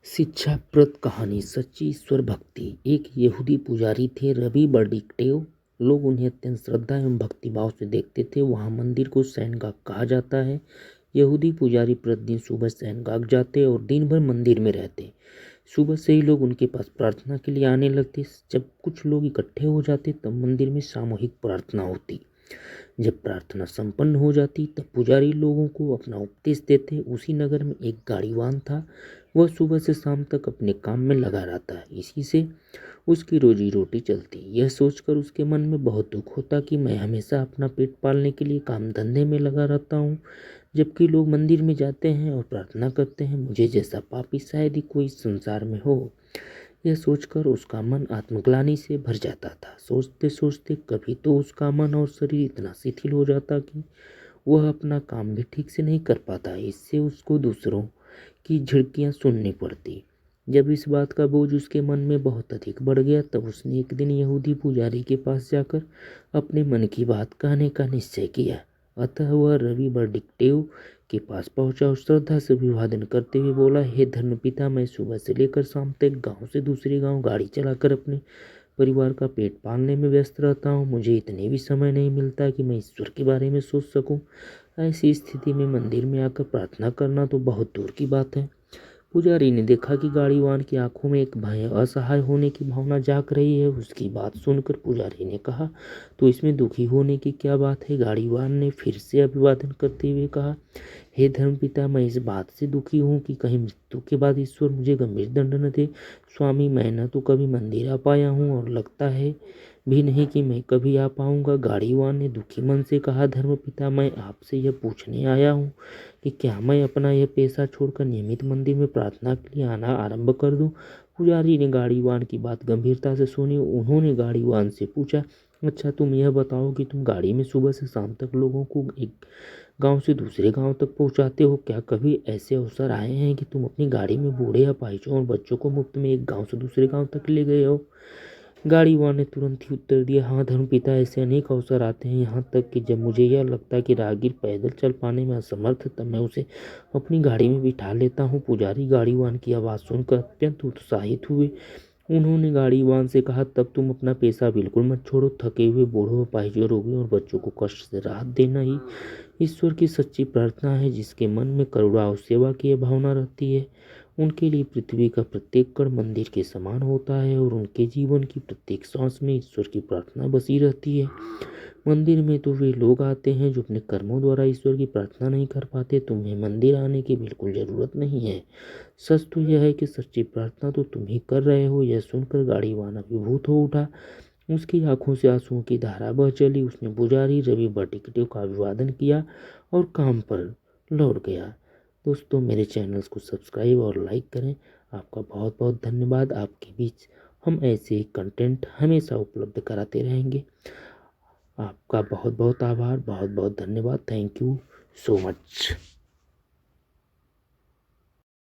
शिक्षाप्रद कहानी सच्ची ईश्वर भक्ति। एक यहूदी पुजारी थे रवि बर्डिक्टेव। लोग उन्हें अत्यंत श्रद्धा एवं भक्तिभाव से देखते थे। वहाँ मंदिर को सैनगाह कहा जाता है। यहूदी पुजारी प्रतिदिन सुबह सैनगाह जाते और दिन भर मंदिर में रहते। सुबह से ही लोग उनके पास प्रार्थना के लिए आने लगते। जब कुछ लोग इकट्ठे हो जाते तब मंदिर में सामूहिक प्रार्थना होती। जब प्रार्थना संपन्न हो जाती तब पुजारी लोगों को अपना उपदेश देते। उसी नगर में एक गाड़ीवान था। वह सुबह से शाम तक अपने काम में लगा रहता है। इसी से उसकी रोजी रोटी चलती। यह सोचकर उसके मन में बहुत दुख होता कि मैं हमेशा अपना पेट पालने के लिए काम धंधे में लगा रहता हूँ, जबकि लोग मंदिर में जाते हैं और प्रार्थना करते हैं। मुझे जैसा पापी शायद ही कोई संसार में हो। यह सोचकर उसका मन आत्मग्लानि से भर जाता था। सोचते सोचते कभी तो उसका मन और शरीर इतना शिथिल हो जाता कि वह अपना काम भी ठीक से नहीं कर पाता। इससे उसको दूसरों की झिड़कियाँ सुननी पड़ती। जब इस बात का बोझ उसके मन में बहुत अधिक बढ़ गया तब उसने एक दिन यहूदी पुजारी के पास जाकर अपने मन की बात कहने का निश्चय किया। अतः वह रवि बर्डिक्टेव के पास पहुंचा और श्रद्धा से अभिवादन करते हुए बोला, हे धर्मपिता, मैं सुबह से लेकर शाम तक गांव से दूसरे गांव गाड़ी चलाकर अपने परिवार का पेट पालने में व्यस्त रहता हूँ। मुझे इतने भी समय नहीं मिलता कि मैं ईश्वर के बारे में सोच सकूं। ऐसी स्थिति में मंदिर में आकर प्रार्थना करना तो बहुत दूर की बात है। पुजारी ने देखा कि गाड़ीवान की आंखों में एक भय, असहाय होने की भावना जाग रही है। उसकी बात सुनकर पुजारी ने कहा, तो इसमें दुखी होने की क्या बात है? गाड़ीवान ने फिर से अभिवादन करते हुए कहा, हे धर्मपिता, मैं इस बात से दुखी हूँ कि कहीं मृत्यु के बाद ईश्वर मुझे गंभीर दंड न दे। स्वामी, मैं न तो कभी मंदिर आ पाया हूँ और लगता है भी नहीं कि मैं कभी आ पाऊंगा। गाड़ीवान ने दुखी मन से कहा, धर्मपिता, मैं आपसे यह पूछने आया हूँ कि क्या मैं अपना यह पेशा छोड़कर नियमित मंदिर में प्रार्थना के लिए आना आरंभ कर दूं? पुजारी ने गाड़ीवान की बात गंभीरता से सुनी। उन्होंने गाड़ीवान से पूछा, अच्छा, तुम यह बताओ कि तुम गाड़ी में सुबह से शाम तक लोगों को एक गांव से दूसरे गांव तक पहुंचाते हो। क्या कभी ऐसे अवसर आए हैं कि तुम अपनी गाड़ी में बूढ़े अपाहिजों और बच्चों को मुफ्त में एक गांव से दूसरे गांव तक ले गए हो? गाड़ीवान ने तुरंत ही उत्तर दिया, हाँ धर्मपिता, ऐसे अनेक अवसर आते हैं। यहाँ तक कि जब मुझे यह लगता है कि राहगीर पैदल चल पाने में असमर्थ है तब मैं उसे अपनी गाड़ी में बिठा लेता हूँ। पुजारी गाड़ीवान की आवाज़ सुनकर अत्यंत उत्साहित हुए। उन्होंने गाड़ीवान से कहा, तब तुम अपना पेशा बिल्कुल मत छोड़ो। थके हुए बूढ़ों, अपाहिजों, रोगियों और बच्चों को कष्ट से राहत देना ही ईश्वर की सच्ची प्रार्थना है। जिसके मन में करुणा और सेवा की भावना रहती है, उनके लिए पृथ्वी का प्रत्येक कण मंदिर के समान होता है और उनके जीवन की प्रत्येक सांस में ईश्वर की प्रार्थना बसी रहती है। मंदिर में तो वे लोग आते हैं जो अपने कर्मों द्वारा ईश्वर की प्रार्थना नहीं कर पाते। तुम्हें मंदिर आने की बिल्कुल जरूरत नहीं है। सच तो यह है कि सच्ची प्रार्थना तो तुम ही कर रहे हो। यह सुनकर गाड़ीवान अभिभूत हो उठा। उसकी आंखों से आंसुओं की धारा बह चली। उसने पुजारी रवि बर्डिक्टेव का अभिवादन किया और काम पर लौट गया। दोस्तों, मेरे चैनल्स को सब्सक्राइब और लाइक करें। आपका बहुत बहुत धन्यवाद। आपके बीच हम ऐसे कंटेंट हमेशा उपलब्ध कराते रहेंगे। आपका बहुत बहुत आभार, बहुत बहुत धन्यवाद। Thank you so much.